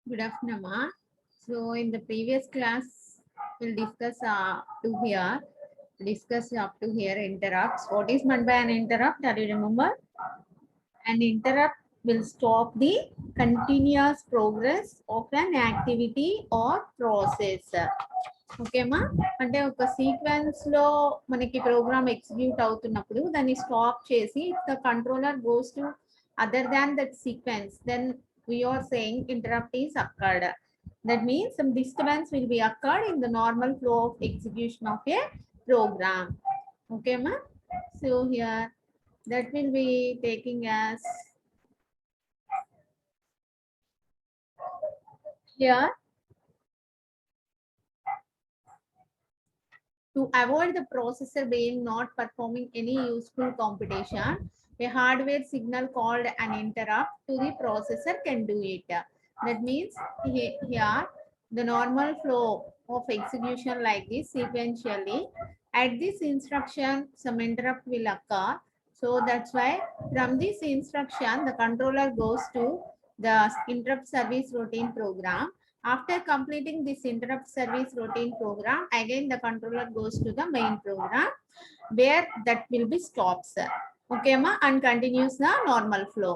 Good afternoon, Ma. So in the previous class, we'll discuss up to here interrupts. What is meant by an interrupt? Are you remember? An interrupt will stop the continuous progress of an activity or process. Okay మా అంటే ఒక sequence లో మనకి programme execute అవుతున్నప్పుడు దాన్ని stop చేసి the controller goes to other than that sequence then we are saying interrupt is occurred. That means some disturbance will be occurred in the normal flow of execution of a program. Okay ma, so here that will be taking as here. To avoid the processor being not performing any useful computation, a hardware signal called an interrupt to the processor can do it. That means here the normal flow of execution like this sequentially. At this instruction, some interrupt will occur. So that's why from this instruction, the controller goes to the interrupt service routine program. After completing this interrupt service routine program, again the controller goes to the main program where that will be stops. Okay, ma, and continues the normal flow.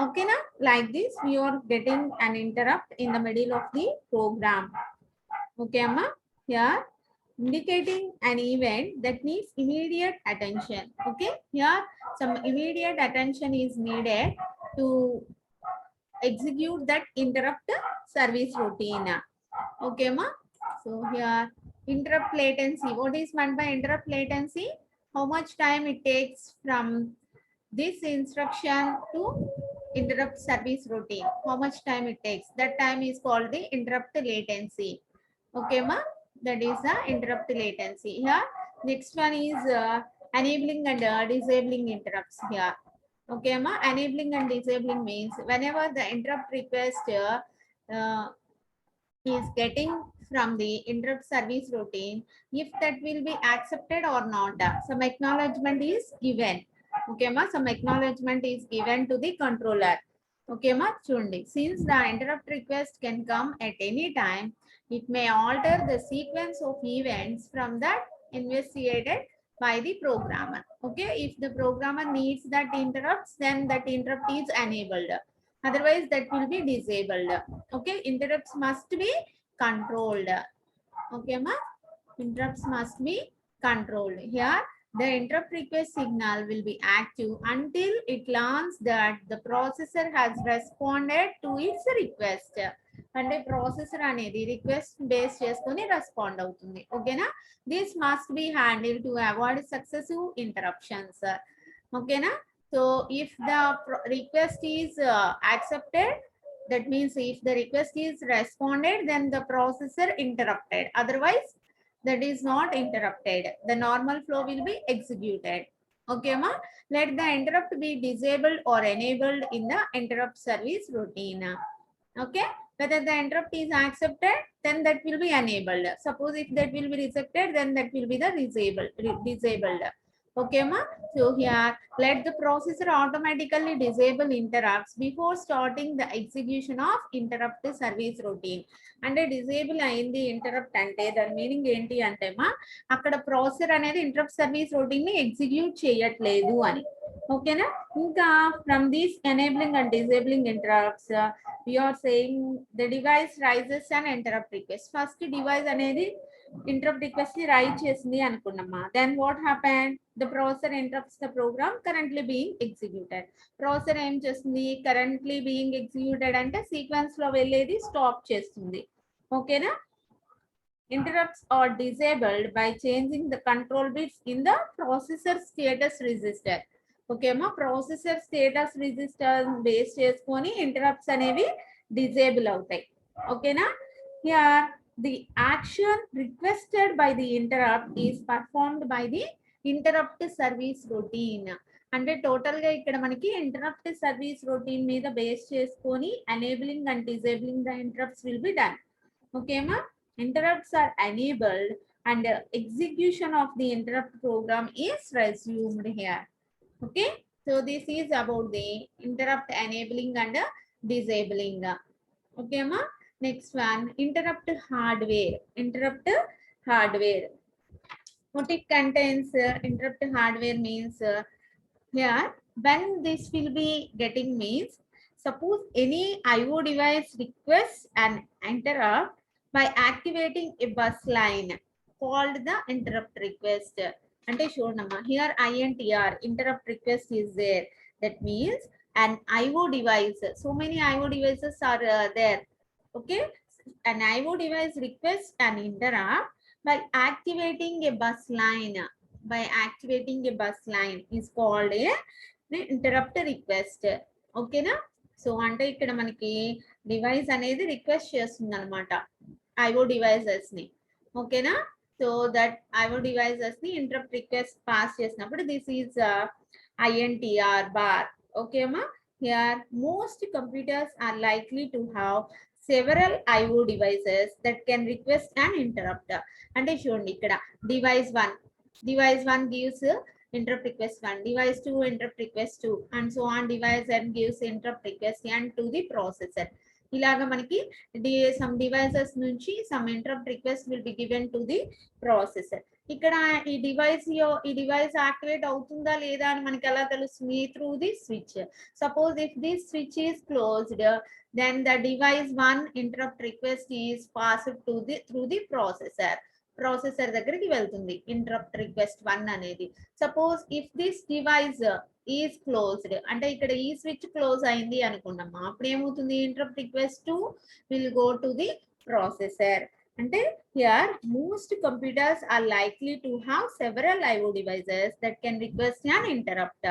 Okay, na? Like this, we are getting an interrupt in the middle of the program. Okay, ma? Here, indicating an event that needs immediate attention. Okay, here some immediate attention is needed to execute that interrupt service routine. Okay, ma. So here interrupt latency. What is meant by interrupt latency? How much time it takes from this instruction to interrupt service routine? How much time it takes? That time is called the interrupt latency. Okay, ma. That is the interrupt latency. Here, next one is enabling and disabling interrupts here. Okay, ma. Enabling and disabling means whenever the interrupt request is getting from the interrupt service routine, if that will be accepted or not, some acknowledgement is given. Okay, ma. Some acknowledgement is given to the controller. Okay, ma. Chundi. Since the interrupt request can come at any time, it may alter the sequence of events from that investigated by the programmer. Okay, if the programmer needs that interrupts, then that interrupt is enabled. Otherwise, that will be disabled. Okay, interrupts must be controlled. Okay, ma? Interrupts must be controlled. Here, the interrupt request signal will be active until it learns that the processor has responded to its request. అంటే processor అనేది request base చేసుకొని respond అవుతుంది. ఓకేనా? This must be handle to avoid successive interruptions. ఓకేనా? So if the request is accepted, that means if the request is responded, then the processor interrupted. Otherwise, that is not interrupted. The normal flow will be executed. Okay, ma? Let the interrupt be disabled or enabled in the interrupt service routine. Okay, whether the interrupt is accepted, then that will be enabled. Suppose if that will be rejected, then that will be the disabled. Okay, ma? So here, let the processor automatically disable interrupts before starting the execution of interrupt service routine. అంటే disable అయింది interrupt అంటే దాని meaning ఏంటి అంటే మా అక్కడ processor అనేది interrupt service routine ని ఎగ్జిక్యూట్ చేయట్లేదు అని. ఓకేనా? ఇంకా from these enabling and disabling interrupts we are saying the device rises an interrupt request. First device అనేది interrupt request ని రైజ్ చేసింది అనుకున్నామా. Then what happened? The processor interrupts the program currently being executed. Processor ఏం చేస్తుంది? Currently being executed అంటే sequence లో వెళ్ళేది stop చేస్తుంది. ఓకేనా? Interrupts are disabled by changing the control bits in the processor status register. Okay మా, processor status register base చేసుకొని interrupts అనేవి డిజేబుల్ అవుతాయి. ఓకేనా? Here the action requested by the interrupt is performed by the interrupt service routine. అంటే total గా ఇక్కడ మనకి interrupt service routine మీద బేస్ చేసుకొని enabling and disabling the interrupts will be done. ఓకేమా? Interrupts are enabled and execution of the interrupt program is resumed here. Okay, so this is about the interrupt enabling and disabling. Okay, ma. Next one, interrupt hardware. Interrupt hardware. What it contains, interrupt hardware means here when this will be getting means, suppose any IO device requests an interrupt by activating a bus line called the interrupt request. Ante చూడమ్మా, here INTR interrupt request is there. That means an IO device, so many IO devices are there. Okay, an IO device requests an interrupt by activating a bus line. By activating a bus line is called a interrupt request. Okay na? So అంటే ఇక్కడ మనకి device అనేది request చేస్తుంది అనమాట IO devices ని. ఓకేనా? So that IO devices ని interrupt request pass చేసినప్పుడు this is INTR bar. Okay ma? Here most computers are likely to have several IO devices that can request an interrupt. అంటే చూడండి ఇక్కడ device 1 gives interrupt request 1, device 2 interrupt request 2, and so on. Device n gives interrupt request n to the processor. ఇలాగా మనకి some devices నుంచి some interrupt request will be given to the processor. ఇక్కడ ఈ device activate అవుతుందా లేదా అని మనకి ఎలా తెలుస్తుంది? Through the switch. Suppose if this switch is closed, then the device 1 interrupt request is passed to the through the processor దగ్గరికి వెళ్తుంది interrupt request 1 అనేది. Suppose if this device is closed, అంటే ఇక్కడ ఈ స్విచ్ క్లోజ్ అయింది అనుకున్నామా, అప్పుడు ఏమవుతుంది? interrupt request 2 will go to the processor. అంటే here most computers are likely to have several IO devices that can request an interrupt.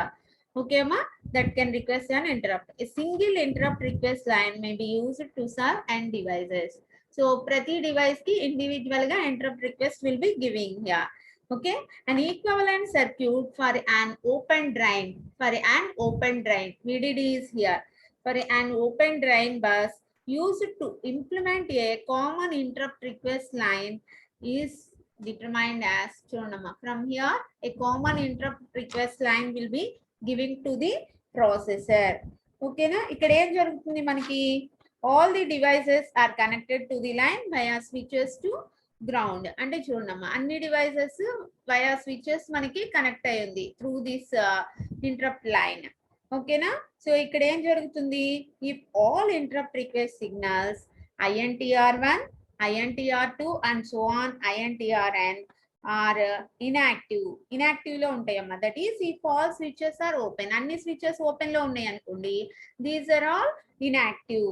Okay ma, that can request an interrupt. A single interrupt request line may be used to serve n devices. So prati device ki individual ga interrupt request will be giving here. Okay, an equivalent circuit for an open drain, VDD is here. For an open drain bus used to implement a common interrupt request line is determined as chonama. From here a common interrupt request line will be giving to the processor. Okay na? Ikkada em jarugutundi manaki, all the devices are connected to the line via switches to ground. అంటే చూడమ్మా, అన్ని devices via switches మనకి connect అయ్యింది through this interrupt line. ఓకేనా? So ఇక్కడ ఏం జరుగుతుంది? If all interrupt request signals INTR1, INTR2 and so on INTRN are inactive లో ఉంటాయమ్మా. That is if all switches are open, అన్ని స్విచెస్ ఓపెన్ లో ఉన్నాయి అనుకోండి, దీస్ ఆర్ ఆల్ ఇన్యాక్టివ్.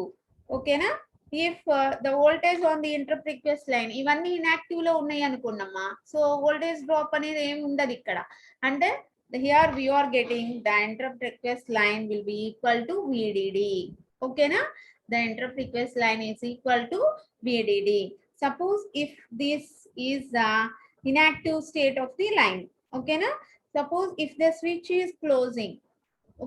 ఓకేనా? If the voltage on the interrupt request line, ఇవన్నీ inactive లో ఉన్నాయి అనుకున్నామా, సో వోల్టేజ్ డ్రాప్ అనేది ఏమి ఉండదు ఇక్కడ. అంటే here we are getting the interrupt request line will be equal to VDD. Okay na? The interrupt request line is equal to VDD. Suppose if this is the inactive state of the line. Okay na? Suppose if the switch is closing.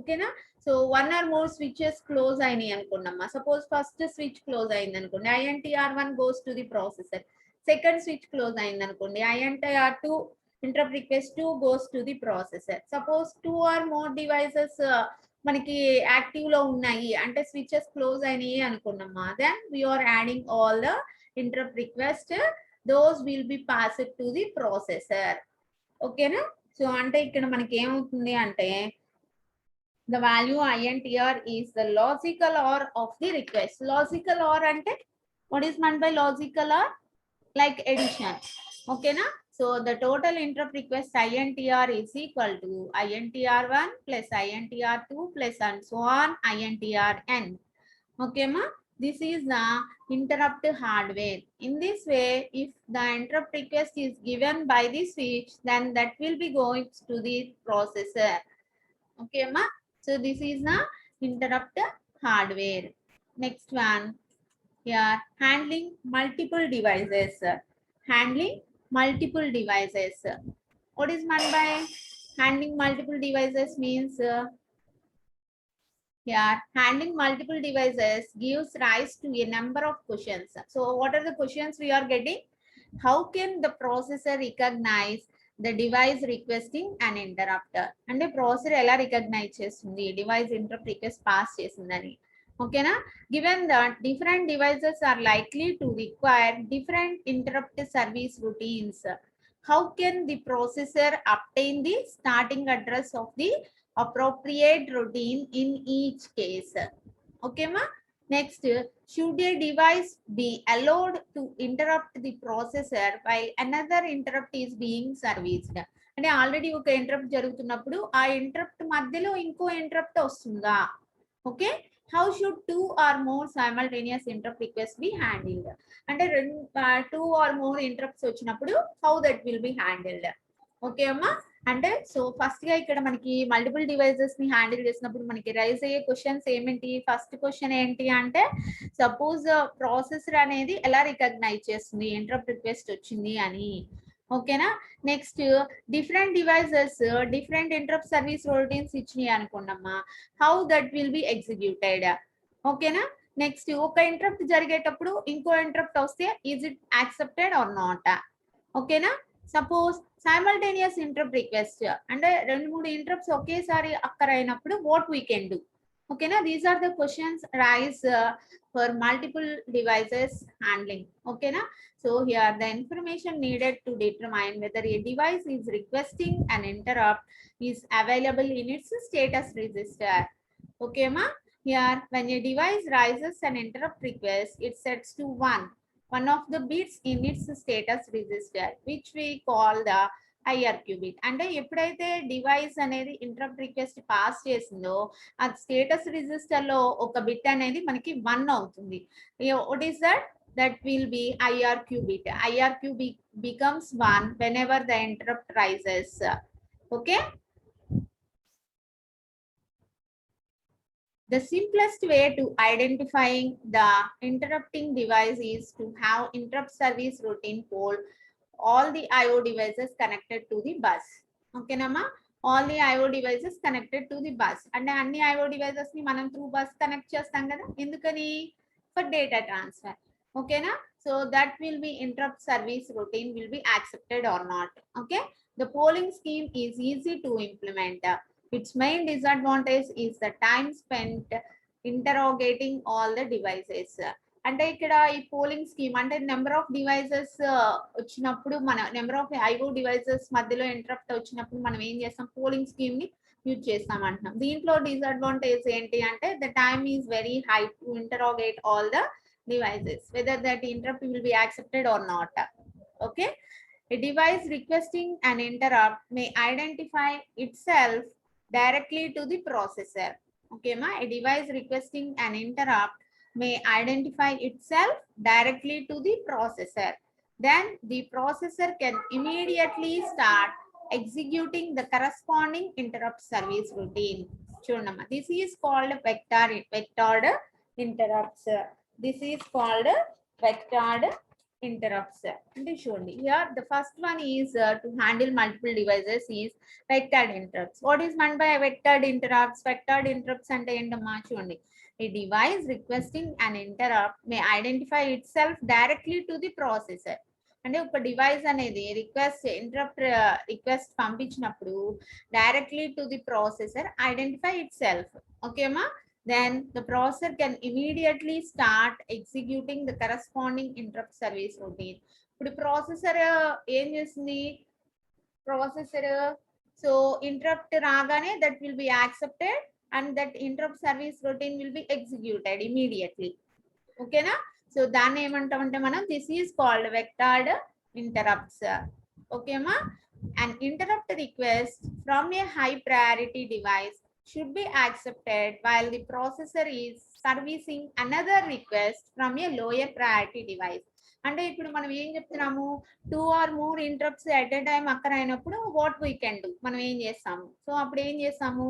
Okay na? So one or more switches close ayini anukunnamma. Suppose first switch close ayindi anukondi, INTR1 goes to the processor. Second switch close ayindi anukondi, INTR2 interrupt request 2 goes to the processor. Suppose 2 or more devices మనకి active లో ఉన్నాయి అంటే switches close అయినాయి అనుకున్నామా, then we are adding all the interrupt request, those will be passed to the processor. ఓకేనా? So అంటే ఇక్కడ మనకి ఏమవుతుంది అంటే the value INTR is the logical OR of the request. Logical OR అంటే what is meant by logical OR? Like addition. Okay na? So the total interrupt request INTR is equal to INTR1 plus INTR2 plus and so on INTRN. Okay ma? This is the interrupt hardware. In this way, if the interrupt request is given by the switch, then that will be going to the processor. Okay ma? So this is the interrupt hardware. Next one, here handling multiple devices. Handling multiple devices. What is meant by handling multiple devices means here handling multiple devices gives rise to a number of questions. So what are the questions we are getting? How can the processor recognize the device requesting an interrupt? And the processor ela recognize chestundi device interrupt request pass chesindani. Okay na? Given that different devices are likely to require different interrupt service routines, how can the processor obtain the starting address of the appropriate routine in each case? Okay ma? Next, should a device be allowed to interrupt the processor while another interrupt is being serviced? అంటే already ఒక interrupt జరుగుతున్నప్పుడు ఆ interrupt మధ్యలో ఇంకో interrupt వస్తుందా? Okay, how should two or more simultaneous interrupt requests be handled? అంటే two or more interrupts వచ్చినప్పుడు how that will be handled? Okay అమ్మా, అంటే సో ఫస్ట్ గా ఇక్కడ మనకి మల్టిపుల్ డివైజెస్ ని హ్యాండిల్ చేసినప్పుడు మనకి రైజ్ అయ్యే క్వశ్చన్స్ ఏమిటి? ఫస్ట్ క్వశ్చన్ ఏంటి అంటే, సపోజ్ ప్రాసెసర్ అనేది ఎలా రికగ్నైజ్ చేస్తుంది ఇంటరప్ట్ రిక్వెస్ట్ వచ్చింది అని? ఓకేనా? Next, different devices different interrupt service routines ఇచ్చినాయి అనుకోండమ్మా, how that will be executed? ఓకేనా? నెక్స్ట్, ఒక ఇంటరప్ట్ జరిగేటప్పుడు ఇంకో ఇంటరప్ట్ వస్తే is it accepted or not? ఓకేనా? సపోజ్ సైమల్టేనియస్ ఇంటరప్ట్ రిక్వెస్ట్ అంటే రెండు మూడు ఇంటరప్ట్స్ ఒకేసారి అక్కరైనప్పుడు వాట్ వీ కెన్ డూ? ఓకేనా? These are the questions rise for multiple devices handling. ఓకేనా? So here the information needed to determine whether a device is requesting an interrupt is available in its status register. Okay ma? Here when a device raises an interrupt request, it sets to one of the bits in its status register, which we call the IRQ bit. అంటే ఎప్పుడైతే device అనేది interrupt request pass చేసిందో ఆ status register లో ఒక bit అనేది మనకి 1 అవుతుంది. What is that? That will be IRQ bit. IRQ becomes 1 whenever the interrupt rises. Okay. The simplest way to identifying the interrupting device is to have interrupt service routine poll all the IO devices connected to the bus. Okay nama? All the IO devices connected to the bus. And anni IO devices ni manam through bus connect chestam kada, endukani? For data transfer. Okay na? So that will be interrupt service routine will be accepted or not. Okay, the polling scheme is easy to implement. Its main disadvantage is the time spent interrogating all the devices. అంటే ఇక్కడ ఈ polling scheme అంటే number of devices వచ్చినప్పుడు మన number of IO devices మధ్యలో interrupt వచ్చినప్పుడు మనం ఏం చేస్తాం? పోలింగ్ స్కీమ్ ని యూజ్ చేస్తాం అంటున్నాం. దీంట్లో డిసడ్వాంటేజ్ ఏంటి అంటే the time is very high to interrogate all the devices, whether that interrupt will be accepted or not. Okay, a device requesting an interrupt may identify itself directly to the processor. Okay ma, a device requesting an interrupt may identify itself directly to the processor. Then the processor can immediately start executing the corresponding interrupt service routine. Chudamma, this is called vectored interrupts. This is called vectored interrupts. Here the first one is to handle multiple devices is vectored interrupts. What is meant by vectored interrupts? Vectored interrupts ante endamma chudandi, a device requesting an interrupt may identify itself directly to the processor. అంటే ఒక device అనేది request పంపించినప్పుడు directly to the processor identify itself. ఓకేమా? Then the processor can immediately start executing the corresponding interrupt service routine. ఇప్పుడు processor ఏం చేస్తుంది? Processor so interrupt రాగానే that will be accepted and that interrupt service routine will be executed immediately. ఓకేనా? So దాన్ని ఏమంటామంటే మనం this is called vectored interrupts. ఓకేమా? An interrupt request from a high priority device should be accepted while the processor is servicing another request from a lower priority device. అంటే ఇప్పుడు మనం ఏం చెప్తున్నాము? 2 or more interrupts at a time అక్కర్ అయినప్పుడు what we can do, మనం ఏం చేస్తాము? So అప్పుడు ఏం చేస్తాము?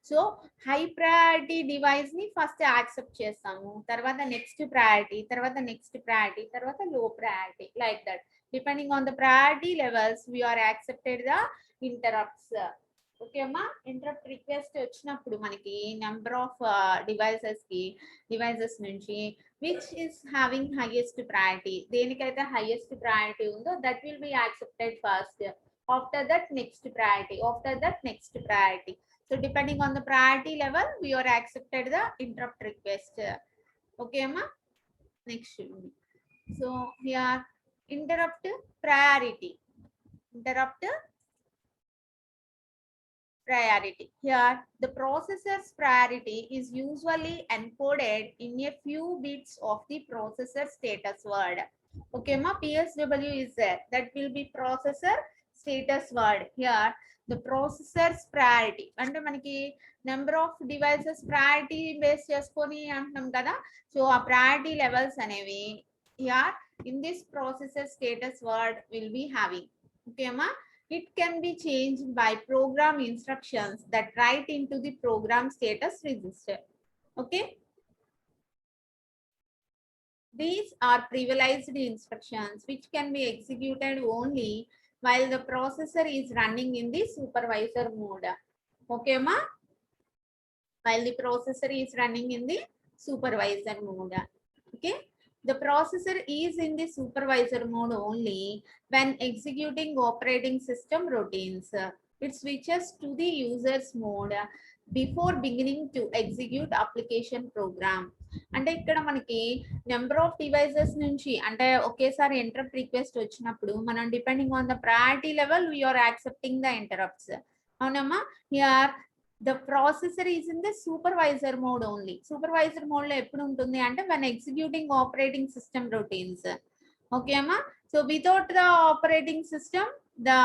సో హై ప్రయారిటీ డివైస్ ని ఫస్ట్ యాక్సెప్ట్ చేస్తాము, తర్వాత నెక్స్ట్ ప్రయారిటీ, తర్వాత నెక్స్ట్ ప్రయారిటీ, తర్వాత low priority, like that depending on the priority levels we are accepted the interrupts. Okay అమ్మా, ఇంటరప్ట్ రిక్వెస్ట్ వచ్చినప్పుడు మనకి నెంబర్ ఆఫ్ డివైసెస్ నుంచి which is having highest priority, దేనికైతే highest priority ఉందో that will be accepted first, after that next priority, after that next priority. So depending on the priority level, we are accepted the interrupt request. Okay, ma. Next. So here interrupt priority. Interrupt priority. Here, the processor's priority is usually encoded in a few bits of the processor status word. Okay, ma, PSW is there. That will be processor status word. Here, the processor's priority. అంటే మనకి number of devices priority base చేసుకొని అంటున్నాం కదా. So ఆ priority levels అనేవి here in this processor status word will be having. Okay, ma. It can be changed by program instructions that write into the program status register. Okay. These are privileged instructions which can be executed only while the processor is running in the supervisor mode. Okay, ma? While the processor is running in the supervisor mode. Okay. The processor is in the supervisor mode only when executing operating system routines. It switches to the user's mode before beginning to execute application program. అంటే ఇక్కడ మనకి number of devices నుంచి అంటే ఒకేసారి interrupt request వచ్చినప్పుడు మనం depending on the priority level we are accepting the interrupts. అవునమ్మా. Here the processor is in the supervisor mode only. Supervisor mode lo eppudu untundi ante when executing operating system routines. Okay, amma. So without the operating system, the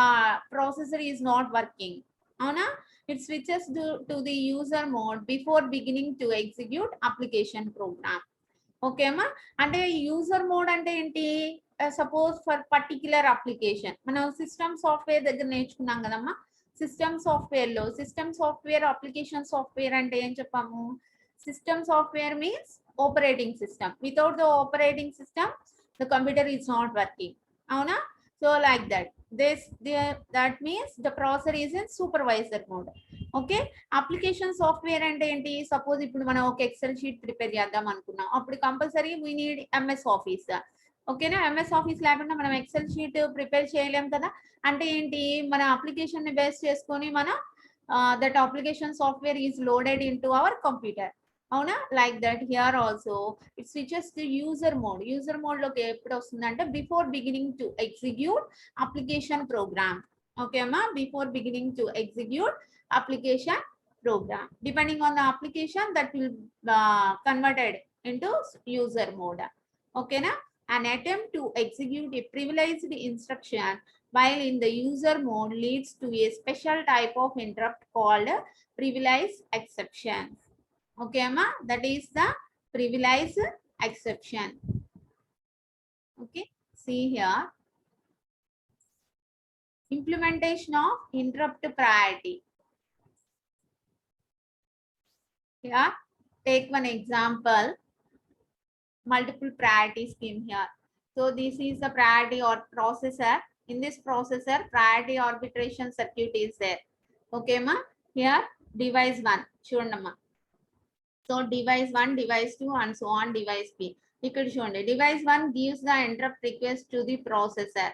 processor is not working. Avuna? It switches to the user mode before beginning to execute application program. Okay, amma. Ante user mode ante enti? Suppose for particular application. Mana system software దగ్గర నేర్చుకున్నాం కదమ్మా. System software లో system software application software అంటే ఏం చెప్పాము? System software means operating system. Without the operating system the computer is not working. అవునా? So like that that means the processor is in supervisor mode. Okay. Application software అంటే ఏంటి? Suppose ఇప్పుడు మనం ఒక XL sheet prepare చేద్దాం అనుకున్నాం, అప్పుడు compulsory we need MS office. ఓకేనా? ఎంఎస్ ఆఫీస్ లేకుండా మనం ఎక్సెల్ షీట్ ప్రిపేర్ చేయలేం కదా. అంటే ఏంటి? మన అప్లికేషన్ ని బేస్ చేసుకొని మనం that application software is loaded into our computer. అవునా? Like that here also it switches to user mode. User mode లోకి ఎప్పుడు వస్తుందంటే before beginning to execute application program. Okay అమ్మా. Before beginning to execute application program. Depending on the application, that will converted into user mode. Okay, na? An attempt to execute a privileged instruction while in the user mode leads to a special type of interrupt called privileged exception. Okay, ma? That is the privileged exception. Okay, see here. Implementation of interrupt priority. Here, take one example, multiple priority scheme here. So this is the priority or processor. In this processor, priority arbitration circuit is there. Okay, ma. Here, device 1. Chudandamma. So device 1, device 2, and so on, device P. Ikkada chudandi. Device 1 gives the interrupt request to the processor.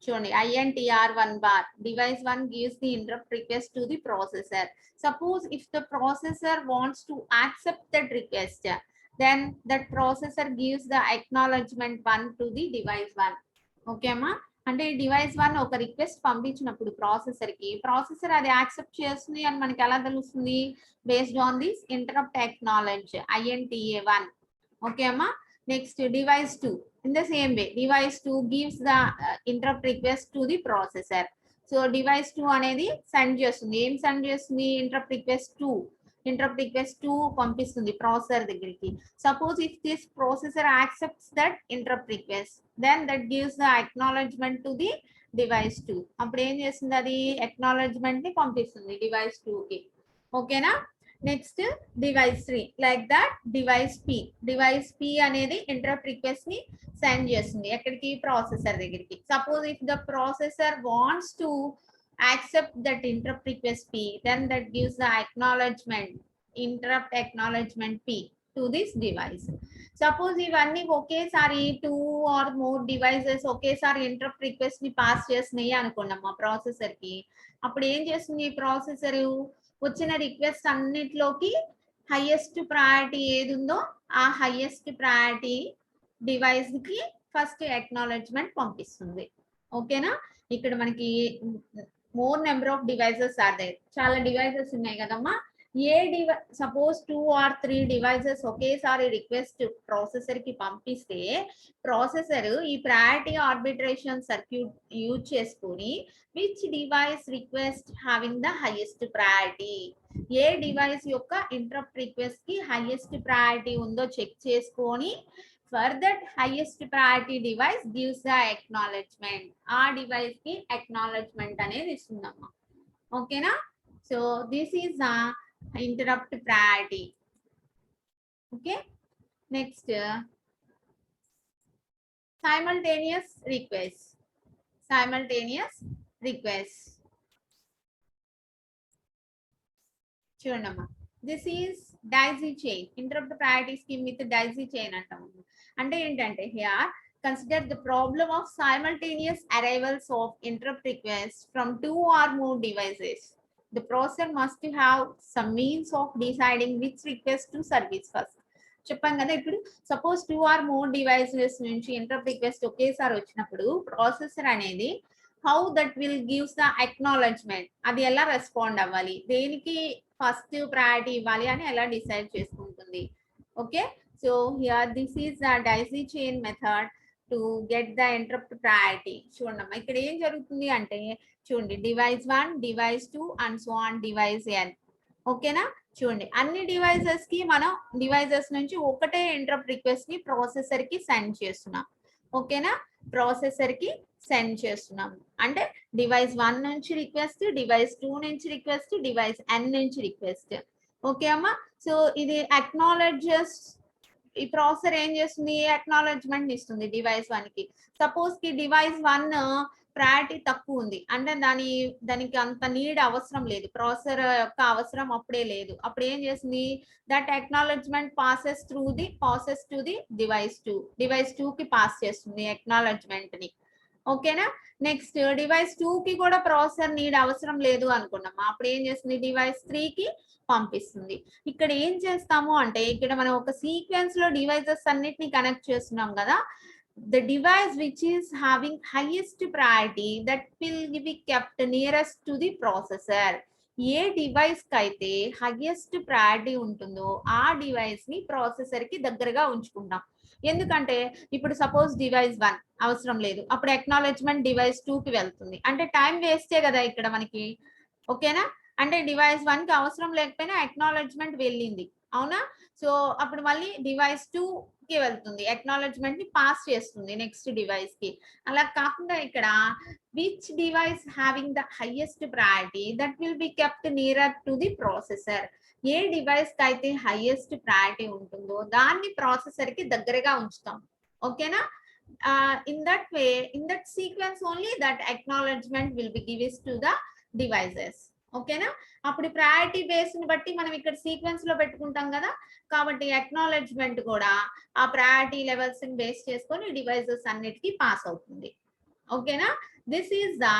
Chudandi, INTR1 bar. Device 1 gives the interrupt request to the processor. Suppose if the processor wants to accept that request, then that processor gives the acknowledgement 1 to the device 1. Okay, ma? అంటే device 1 ఒక request పంపించినప్పుడు processor అది accept చేస్తుంది అని మనకి ఎలా తెలుస్తుంది? Based on this interrupt acknowledge INTA1. Okay అమ్మా. Next device 2. In the same way, device 2 gives the interrupt request to the processor. So device 2 అనేది సెండ్ చేస్తుంది. ఏం సెండ్ చేస్తుంది? interrupt request 2 పంపిస్తుంది ప్రాసెసర్ దగ్గరికి. Suppose if this processor accepts that interrupt request, then that gives the acknowledgement to the device 2. అప్పుడు ఏం చేస్తుంది? అది acknowledgement ని పంపిస్తుంది device 2 కి. ఓకేనా? Next device 3. Like that device P అనేది ఇంటరప్ట్ రిక్వెస్ట్ ని సెండ్ చేస్తుంది ఎక్కడికి? ప్రాసెసర్ దగ్గరికి. Suppose if the processor wants to accept that interrupt request P, then that gives the acknowledgement, interrupt acknowledgement P to this device. Suppose ఇవన్నీ ఒకేసారి 2 or more devices ఒకేసారి interrupt request ని pass చేస్తున్నాయి అనుకున్నాం మా ప్రాసెసర్ కి. అప్పుడు ఏం చేస్తుంది ప్రాసెసర్? వచ్చిన రిక్వెస్ట్ అన్నిట్లోకి హైయెస్ట్ ప్రయారిటీ ఏది ఉందో ఆ హైయెస్ట్ ప్రయారిటీ డివైస్ కి ఫస్ట్ అక్నాలెడ్జ్మెంట్ పంపిస్తుంది. ఓకేనా? ఇక్కడ మనకి more number of devices are there, చాలా డివైసెస్ ఉన్నాయి కదమ్మా. ఏ సపోజ్ 2 or 3 డివైసెస్ ఒకేసారి రిక్వెస్ట్ ప్రాసెసర్ కి పంపిస్తే ప్రాసెసర్ ఈ ప్రయారిటీ ఆర్బిట్రేషన్ సర్క్యూట్ యూజ్ చేసుకొని which device request having the highest priority, ఏ డివైస్ యొక్క ఇంటరప్ట్ రిక్వెస్ట్ కి హైయెస్ట్ ప్రయారిటీ ఉందో చెక్ చేసుకొని for that highest priority device gives the acknowledgement, ఆ డివైస్ కి acknowledgement అనేది ఇస్తుందమ్మా. ఓకేనా? So this is the interrupt priority. Okay, next simultaneous request. simultaneous request చూడమ్మా, this is Daisy chain, interrupt priority scheme with daisy chain అంటాము. అంటే ఏంటంటే here consider the problem of simultaneous arrivals of interrupt request from 2 or more devices. The processor must have some means of deciding which request to service first. చెప్పాం కదా, ఇప్పుడు suppose 2 or more devices నుంచి interrupt request ఒకేసారి వచ్చినప్పుడు processor అనేది how that will gives the acknowledgement, అది ఎలా respond అవ్వాలి, దేనికి ఫస్ట్ ప్రయారిటీ ఇవ్వాలి అని ఎలా డిసైడ్ చేసుకుంటుంది. Okay, so here this is the daisy chain method to get the interrupt priority. చూడమ్మా, ఇక్కడ ఏం జరుగుతుంది అంటే చూడండి, device 1, device 2 and so on device n. ఓకేనా? చూడండి, అన్ని డివైసెస్ కి మనం డివైసెస్ నుంచి ఒకటే ఇంటరప్ట్ రిక్వెస్ట్ ని ప్రాసెసర్ కి సెండ్ చేస్తున్నాం. ఓకేనా? ప్రాసెసర్ కి సెండ్ చేస్తున్నాం అంటే డివైస్ 1 నుంచి రిక్వెస్ట్, డివైస్ 2 నుంచి రిక్వెస్ట్, డివైస్ n నుంచి రిక్వెస్ట్. ఓకే అమ్మా, సో ఇది అక్నాలెడ్జెస్, ఈ ప్రాసెసర్ ఏం చేస్తుంది, అక్నాలెడ్జ్మెంట్ ఇస్తుంది డివైస్ 1 కి. సపోజ్ కి డివైస్ 1 ప్రయారిటీ తక్కువ ఉంది అంటే దానికి అంత నీడ్ అవసరం లేదు, ప్రాసెసర్ యొక్క అవసరం అప్పుడే లేదు. అప్పుడు ఏం చేస్తుంది, that acknowledgement passes to the device 2, device 2 కి పాస్ చేస్తుంది అక్నాలెడ్జ్మెంట్ ని. ఓకేనా? నెక్స్ట్ డివైస్ 2 కి కూడా ప్రాసెసర్ నీడ్ అవసరం లేదు అనుకున్నాం, అప్పుడు ఏం చేస్తుంది, డివైస్ 3 కి పంపిస్తుంది. ఇక్కడ ఏం చేస్తాము అంటే ఇక్కడ మనం ఒక సీక్వెన్స్ లో డివైసెస్ అన్నిటిని కనెక్ట్ చేస్తున్నాం కదా, the device which is having highest priority that will be kept nearest to the processor. A device కి అయితే హైయెస్ట్ ప్రయారిటీ ఉంటుందో ఆ డివైస్ ని ప్రాసెసర్ కి దగ్గరగా ఉంచుకుంటాం. ఎందుకంటే ఇప్పుడు సపోజ్ డివైస్ 1 అవసరం లేదు, అప్పుడు అక్నాలెడ్జ్మెంట్ డివైస్ 2 కి వెళ్తుంది, అంటే టైం వేస్టే కదా ఇక్కడ మనకి. ఓకేనా? అంటే డివైస్ 1 కి అవసరం లేకపోయినా అక్నాలెడ్జ్మెంట్ వెళ్ళింది, అవునా? సో అప్పుడు మళ్ళీ డివైస్ 2 కి వెళ్తుంది, అక్నాలెడ్జ్మెంట్ ని పాస్ చేస్తుంది నెక్స్ట్ డివైస్ కి. అలా కాకుండా ఇక్కడ which device having the highest priority that will be kept nearer to the processor. A device కి అయితే హైయెస్ట్ ప్రయారిటీ ఉంటుందో దాన్ని ప్రాసెసర్ కి దగ్గరగా ఉంచుతాం. ఓకేనా? in that sequence only that acknowledgement will be given to the devices. ఓకేనా? అప్పుడు ప్రయారిటీ బేస్ ని బట్టి మనం ఇక్కడ సీక్వెన్స్ లో పెట్టుకుంటాం కదా, కాబట్టి అక్నాలెడ్జ్మెంట్ కూడా ఆ ప్రయారిటీ లెవెల్స్ ని బేస్ చేసుకొని డివైసెస్ అన్నిటికీ పాస్ అవుతుంది. ఓకేనా? This is the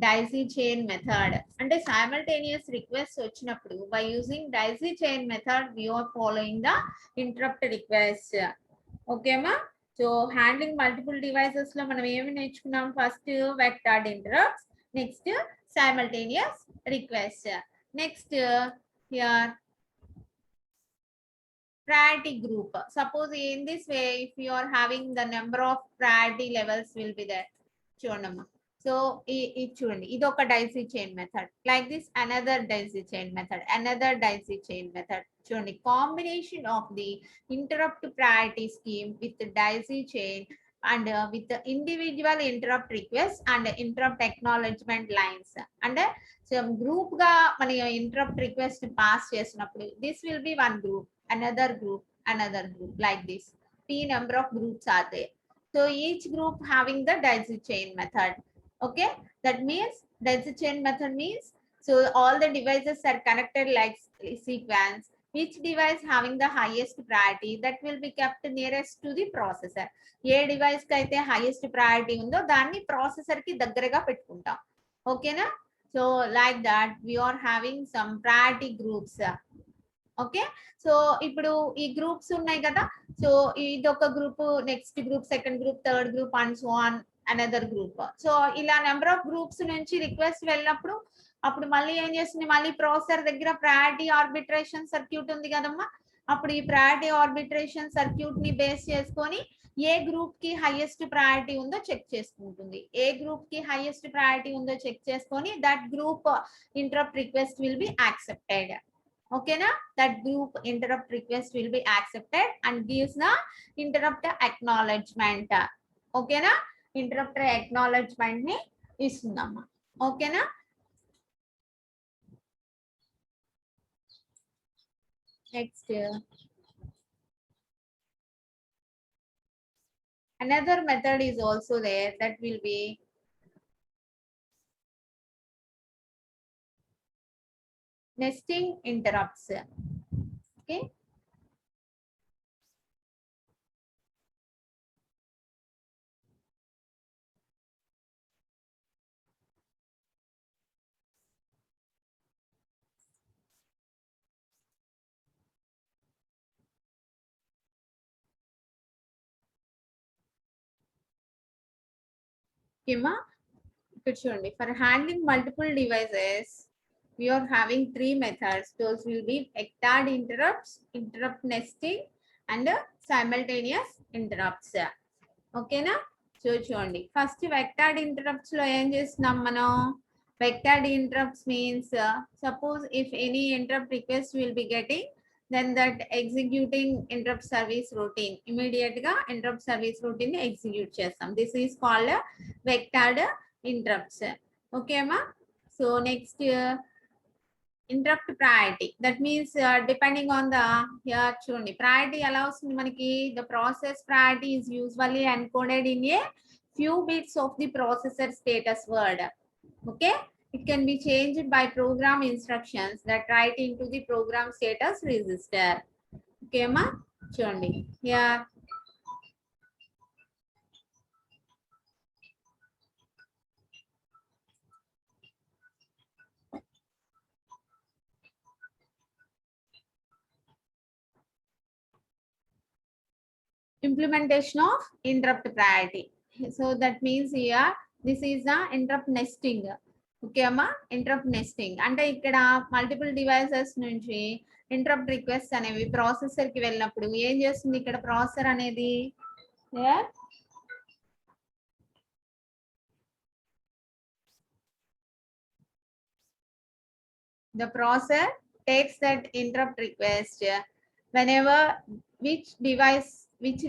daisy chain method. అంటే సైమల్టేనియస్ రిక్వెస్ట్ వచ్చినప్పుడు by using daisy chain method we are following the interrupt request. ఓకేమా? సో హ్యాండ్లింగ్ మల్టిపుల్ డివైసెస్ లో మనం ఏమి నేర్చుకున్నాం, first vectored interrupts, next simultaneous request. Next here priority group. Suppose in this way if you are having the number of priority levels will be there. చూడమ్మా, so చూడండి ఇది ఒక daisy chain method, like this another daisy chain method, another daisy chain method. చూడండి, combination of the interrupt priority scheme with daisy chain and with the individual interrupt request and interrupt acknowledgement lines. And some group ga మన interrupt request pass చేసినప్పుడు this will be one group, another group, like this. P number of groups are there, so each group having the daisy chain method. Okay, that means daisy chain method means so all the devices are connected like sequence. Which device having the highest priority that will be kept nearest to the processor. A device కి అయితే highest priority ఉందో దాన్ని processor కి దగ్గరగా పెట్టుకుంటాం. ఓకేనా? So So like that we are having some priority groups. Okay. So ఇప్పుడు ఈ గ్రూప్స్ ఉన్నాయి కదా. సో ఇదొక group, next group, second group, third group and so on another group. So ఇలా నెంబర్ ఆఫ్ గ్రూప్స్ నుంచి రిక్వెస్ట్ వెళ్ళినప్పుడు అప్పుడు మళ్ళీ ఏం చేస్తుంది, మళ్ళీ ప్రాసెసర్ దగ్గర ప్రయారిటీ ఆర్బిట్రేషన్ సర్క్యూట్ ఉంది కదమ్మా. అప్పుడు ఈ ప్రయారిటీ ఆర్బిట్రేషన్ సర్క్యూట్ ని బేస్ చేసుకొని ఏ గ్రూప్ కి హైయెస్ట్ ప్రయారిటీ ఉందో చెక్ చేసుకుంటుంది. ఏ గ్రూప్ కి హైయెస్ట్ ప్రయారిటీ ఉందో చెక్ చేసుకొని that group interrupt request will be accepted. ఓకేనా, that group interrupt request will be accepted and gives the interrupt acknowledgement. ఓకేనా, ఇంటరప్ట్ అక్నాలెడ్జ్మెంట్ ని ఇస్తుందమ్మా. ఓకేనా. Next another method is also there that will be nesting interrupts. Okay. For handling multiple devices, we are having three methods. Those will be vectored interrupts, interrupt nesting, and simultaneous interrupts. Okay na? So చూడండి, first vectored interrupts లో ఏం చేస్తున్నాం మనం? Vectored interrupts means suppose if any interrupt request will be getting, then that executing interrupt service routine immediate ga interrupt service routine ni execute chestam. This is called vectored interrupts. Okay ma. So next interrupt priority, that means depending on the here చూడండి priority allows మనకి the process priority is usually encoded in a few bits of the processor status word. Okay, it can be changed by program instructions that write into the program status register. Okay ma, చూడండి here implementation of interrupt priority. So that means here this is the interrupt nesting. Okay అమ్మా, interrupt nesting అంటే ఇక్కడ multiple devices నుంచి interrupt request అనేవి processor కి వెళ్ళినప్పుడు ఏం చేస్తుంది ఇక్కడ ప్రాసెసర్ అనేది, the processor takes that interrupt request whenever which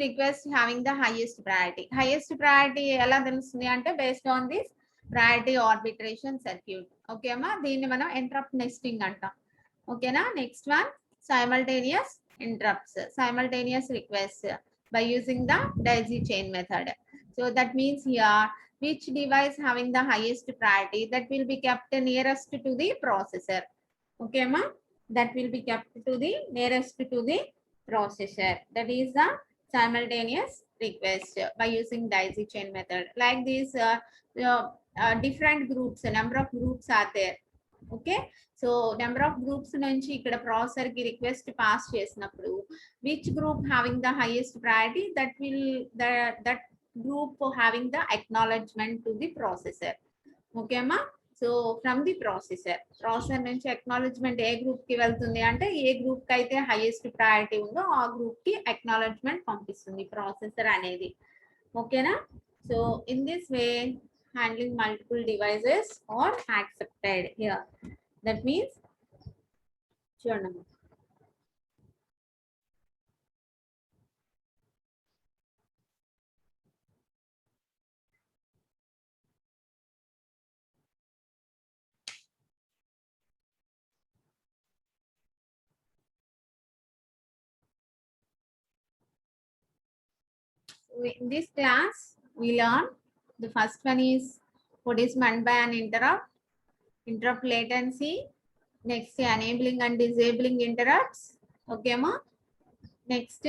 request having the highest priority. Highest priority ఎలా తెలుస్తుంది అంటే based on this priority arbitration circuit. Okay అమ్మా, దీన్ని మనం interrupt nesting అంటాం. ఓకేనా. Next one simultaneous interrupts, simultaneous requests by using the daisy chain method. So that means here which device having the highest priority that will be kept nearest to the processor. Okay ma, that will be kept to the nearest to the processor. That is the simultaneous request by using daisy chain method. Like this different groups, a number of groups are there. Okay, so number of groups నుంచి ఇక్కడ processor కి request pass చేసినప్పుడు which group having the highest priority that will that group having the acknowledgement to the processor. Okay ma. So from the processor నుంచి acknowledgement ఏ group కి వెళ్తుంది అంటే ఏ group కి అయితే హైయెస్ట్ ప్రయారిటీ ఉందో ఆ గ్రూప్ కి అక్నాలెడ్జ్మెంట్ పంపిస్తుంది ప్రాసెసర్ అనేది. ఓకేనా. So in this way handling multiple devices are accepted here. That means చూడండి in this class we learn the first one is what is meant by an interrupt latency, next enabling and disabling interrupts. Okay ma. Next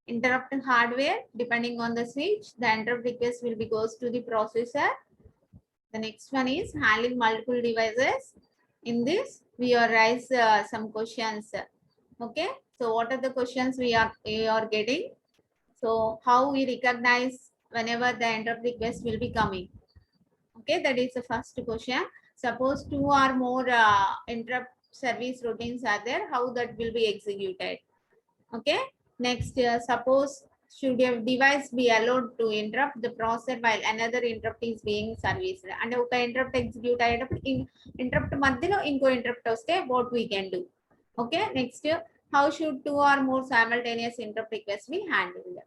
interrupt hardware, depending on the switch the interrupt request will be goes to the processor. The next one is handling multiple devices. In this, we are raise some questions. Okay. So what are the questions we are getting? So how we recognize whenever the interrupt request will be coming? Okay, that is the first question. Suppose two or more interrupt service routines are there, how that will be executed? Okay. Next, suppose should a device be allowed to interrupt the processor while another interrupt is being serviced? And ఒక interrupt execute అయ్యేటప్పుడు interrupt మధ్యలో ఇంకో interrupt వస్తే what we can do? Okay. Next, how should two or more simultaneous interrupt requests be handled?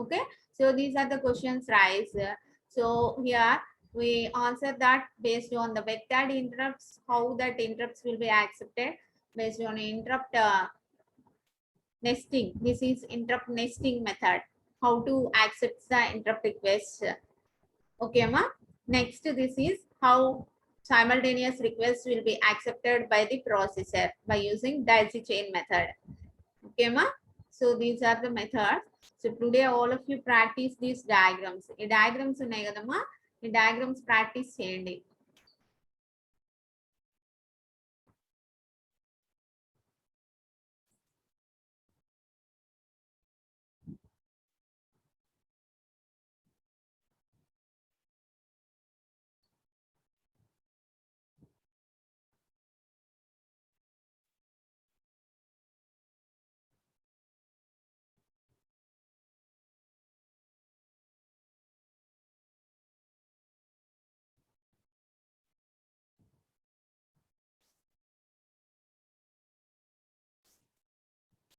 Okay. So these are the questions raised. So here we answer that based on the vectored interrupts, how that interrupts will be accepted based on interrupt nesting. This is interrupt nesting method. How to accept the interrupt request. Okay, ma. Next, this is how simultaneous requests will be accepted by the processor by using daisy chain method. Okay, ma. So these are the methods. So today all of you practice these diagrams. ఈ diagrams ఉన్నాయి కదమ్మా, ఈ diagrams practice చేయండి.